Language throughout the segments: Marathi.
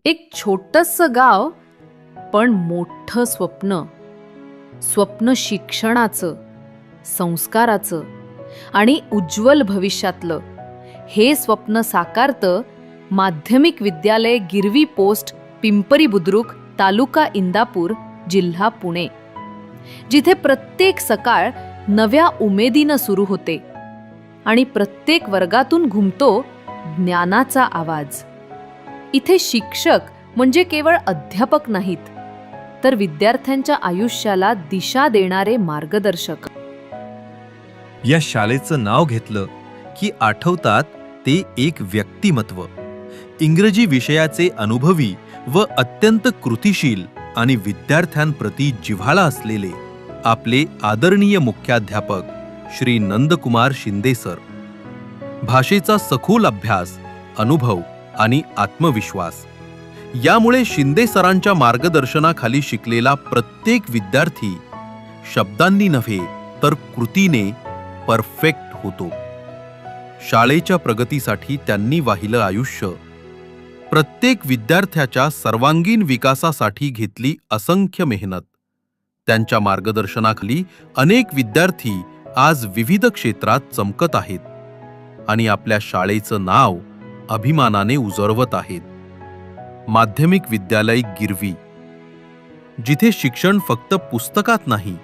एक छोटंसं गाव, पण मोठं स्वप्न. स्वप्न शिक्षणाचं, संस्काराचं आणि उज्ज्वल भविष्यातलं. हे स्वप्न साकारतं माध्यमिक विद्यालय गिरवी पोस्ट, पिंपरी बुद्रुक, तालुका इंदापूर, जिल्हा पुणे. जिथे प्रत्येक सकाळ नव्या उमेदीनं सुरू होते आणि प्रत्येक वर्गातून घुमतो ज्ञानाचा आवाज. इथे शिक्षक म्हणजे केवळ अध्यापक नाहीत, तर विद्यार्थ्यांच्या आयुष्याला दिशा देणारे मार्गदर्शक. या शाळेचं नाव घेतलं की आठवतात ते एक व्यक्तिमत्व. इंग्रजी विषयाचे अनुभवी व अत्यंत कृतिशील आणि विद्यार्थ्यांप्रती जिव्हाळा असलेले आपले आदरणीय मुख्याध्यापक श्री नंदकुमार शिंदे सर. भाषेचा सखोल अभ्यास, अनुभव आणि आत्मविश्वास यामुळे शिंदे सरांच्या मार्गदर्शनाखाली शिकलेला प्रत्येक विद्यार्थी शब्दांनी नव्हे तर कृतीने परफेक्ट होतो. शाळेच्या प्रगतीसाठी त्यांनी वाहिलं आयुष्य, प्रत्येक विद्यार्थ्याच्या सर्वांगीण विकासासाठी घेतली असंख्य मेहनत. त्यांच्या मार्गदर्शनाखाली अनेक विद्यार्थी आज विविध क्षेत्रात चमकत आहेत आणि आपल्या शाळेचं नाव अभिमानाने उजळवत आहेत. माध्यमिक विद्यालय गिरवी, जिथे शिक्षण फक्त पुस्तकात नाही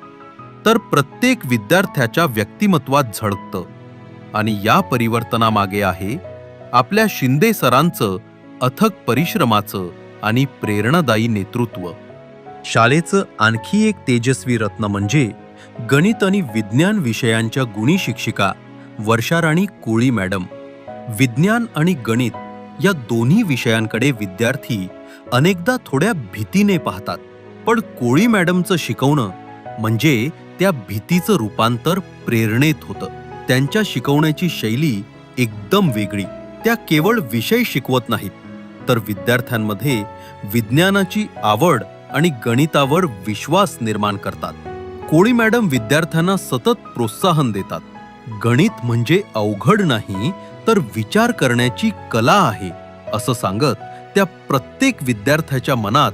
तर प्रत्येक विद्यार्थ्याच्या व्यक्तिमत्वात झळकतं. आणि या परिवर्तनामागे आहे आपल्या शिंदे सरांचं अथक परिश्रमाचं आणि प्रेरणादायी नेतृत्व. शाळेचं आणखी एक तेजस्वी रत्न म्हणजे गणित आणि विज्ञान विषयांच्या गुणी शिक्षिका वर्षाराणी कोळी मॅडम. विज्ञान आणि गणित या दोन्ही विषयांकडे विद्यार्थी अनेकदा थोड्या भीतीने पाहतात, पण कोळी मॅडमचं शिकवणं म्हणजे त्या भीतीचं रूपांतर प्रेरणेत होतं. त्यांच्या शिकवण्याची शैली एकदम वेगळी. त्या केवळ विषय शिकवत नाहीत, तर विद्यार्थ्यांमध्ये विज्ञानाची आवड आणि गणितावर विश्वास निर्माण करतात. कोळी मॅडम विद्यार्थ्यांना सतत प्रोत्साहन देतात. गणित म्हणजे अवघड नाही, तर विचार करण्याची कला आहे असं सांगत त्या प्रत्येक विद्यार्थ्याच्या मनात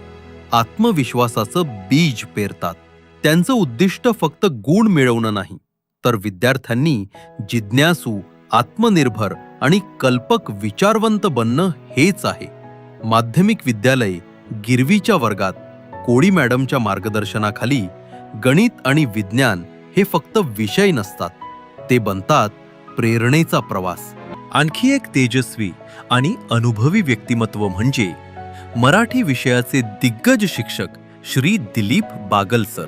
आत्मविश्वासाचं बीज पेरतात. त्यांचं उद्दिष्ट फक्त गुण मिळवणं नाही, तर विद्यार्थ्यांनी जिज्ञासू, आत्मनिर्भर आणि कल्पक विचारवंत बनणं हेच आहे. माध्यमिक विद्यालय गिरवीच्या वर्गात कोळी मॅडमच्या मार्गदर्शनाखाली गणित आणि विज्ञान हे फक्त विषय नसतात, ते बनतात प्रेरणेचा प्रवास. आणखी एक तेजस्वी आणि अनुभवी व्यक्तिमत्व म्हणजे मराठी विषयाचे दिग्गज शिक्षक श्री दिलीप बागल सर.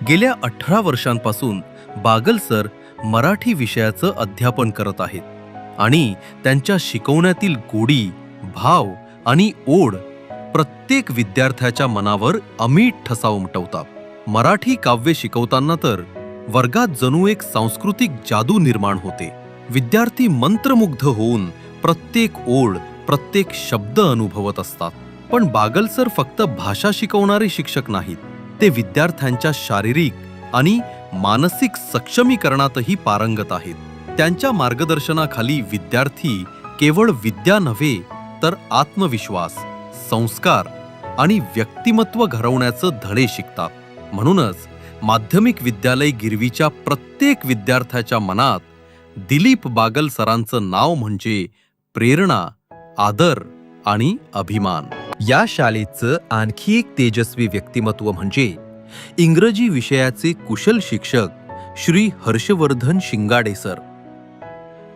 गेल्या 18 वर्षांपासून बागल सर मराठी विषयाचं अध्यापन करत आहेत आणि त्यांच्या शिकवण्यातील गोडी, भाव आणि ओढ प्रत्येक विद्यार्थ्याच्या मनावर अमीट ठसा उमटवतात. मराठी काव्य शिकवताना तर वर्गात जणू एक सांस्कृतिक जादू निर्माण होते. विद्यार्थी मंत्रमुग्ध होऊन प्रत्येक ओळ, प्रत्येक शब्द अनुभवत असतात. पण बागल सर फक्त भाषा शिकवणारे शिक्षक नाहीत, ते विद्यार्थ्यांच्या शारीरिक आणि मानसिक सक्षमीकरणातही पारंगत आहेत. त्यांच्या मार्गदर्शनाखाली विद्यार्थी केवळ विद्या नव्हे तर आत्मविश्वास, संस्कार आणि व्यक्तिमत्व घडवण्याचं धडे शिकतात. म्हणूनच माध्यमिक विद्यालय गिरवीच्या प्रत्येक विद्यार्थ्याच्या मनात दिलीप बागल सरांचं नाव म्हणजे प्रेरणा, आदर आणि अभिमान. या शाळेचं आणखी एक तेजस्वी व्यक्तिमत्व म्हणजे इंग्रजी विषयाचे कुशल शिक्षक श्री हर्षवर्धन शिंगाडे सर.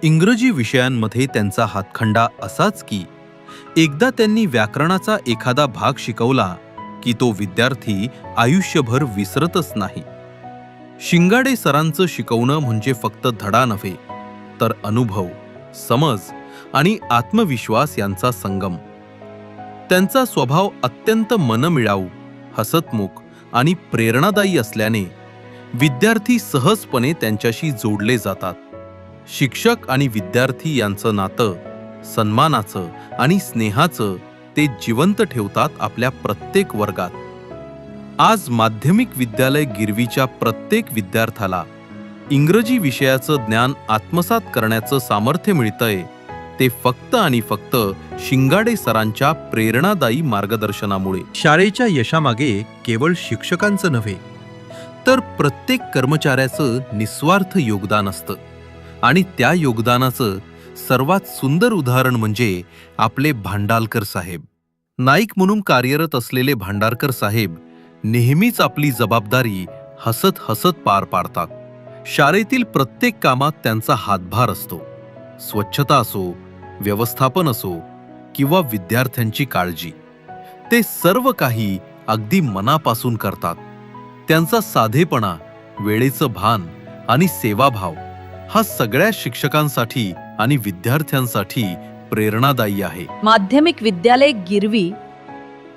इंग्रजी विषयांमध्ये त्यांचा हातखंडा असाच की एकदा त्यांनी व्याकरणाचा एखादा भाग शिकवला की तो विद्यार्थी आयुष्यभर विसरतच नाही. शिंगाडे सरांचं शिकवणं म्हणजे फक्त धडा नव्हे, तर अनुभव, समज आणि आत्मविश्वास यांचा संगम. त्यांचा स्वभाव अत्यंत मनमिळाऊ, हसतमुख आणि प्रेरणादायी असल्याने विद्यार्थी सहजपणे त्यांच्याशी जोडले जातात. शिक्षक आणि विद्यार्थी यांचं नातं सन्मानाचं आणि स्नेहाचं ते जिवंत ठेवतात आपल्या प्रत्येक वर्गात. आज माध्यमिक विद्यालय गिरवीच्या प्रत्येक विद्यार्थ्याला इंग्रजी विषयाचं ज्ञान आत्मसात करण्याचं सामर्थ्य मिळतंय, ते फक्त आणि फक्त शिंगाडे सरांच्या प्रेरणादायी मार्गदर्शनामुळे. शाळेच्या यशामागे केवळ शिक्षकांचं नव्हे, तर प्रत्येक कर्मचाऱ्याचं निस्वार्थ योगदान असतं. आणि त्या योगदानाचं सर्वात सुंदर उदाहरण म्हणजे आपले भांडालकर साहेब. नाईक म्हणून कार्यरत असलेले भांडारकर साहेब नेहमीच आपली जबाबदारी हसत हसत पार पाडतात. शाळेतील प्रत्येक कामात त्यांचा हातभार असतो. स्वच्छता असो, व्यवस्थापन असो किंवा विद्यार्थ्यांची काळजी, ते सर्व काही अगदी मनापासून करतात. त्यांचा साधेपणा, वेळेचं भान आणि सेवाभाव हा सगळ्या शिक्षकांसाठी आणि विद्यार्थ्यांसाठी प्रेरणादायी आहे. माध्यमिक विद्यालय गिरवी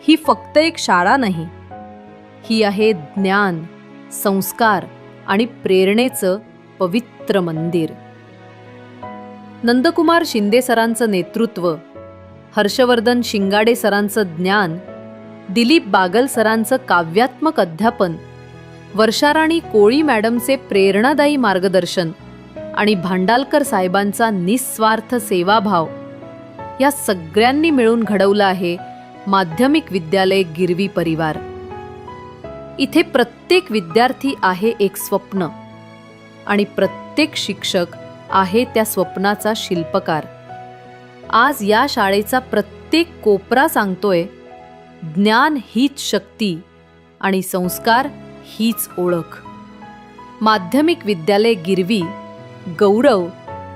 ही फक्त एक शाळा नाही, ही आहे ज्ञान, संस्कार आणि प्रेरणेचं पवित्र मंदिर. नंदकुमार शिंदे सरांचं नेतृत्व, हर्षवर्धन शिंगाडे सरांचं ज्ञान, दिलीप बागल सरांचं काव्यात्मक अध्यापन, वर्षाराणी कोळी मॅडमचे प्रेरणादायी मार्गदर्शन आणि भांडालकर साहेबांचा निस्वार्थ सेवाभाव या सगळ्यांनी मिळून घडवलं आहे माध्यमिक विद्यालय गिरवी परिवार. इथे प्रत्येक विद्यार्थी आहे एक स्वप्न आणि प्रत्येक शिक्षक आहे त्या स्वप्नाचा शिल्पकार. आज या शाळेचा प्रत्येक कोपरा सांगतोय, ज्ञान हीच शक्ती आणि संस्कार हीच ओळख. माध्यमिक विद्यालय गिरवी गौरव,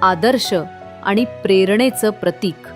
आदर्श आणि प्रेरणेचं प्रतीक.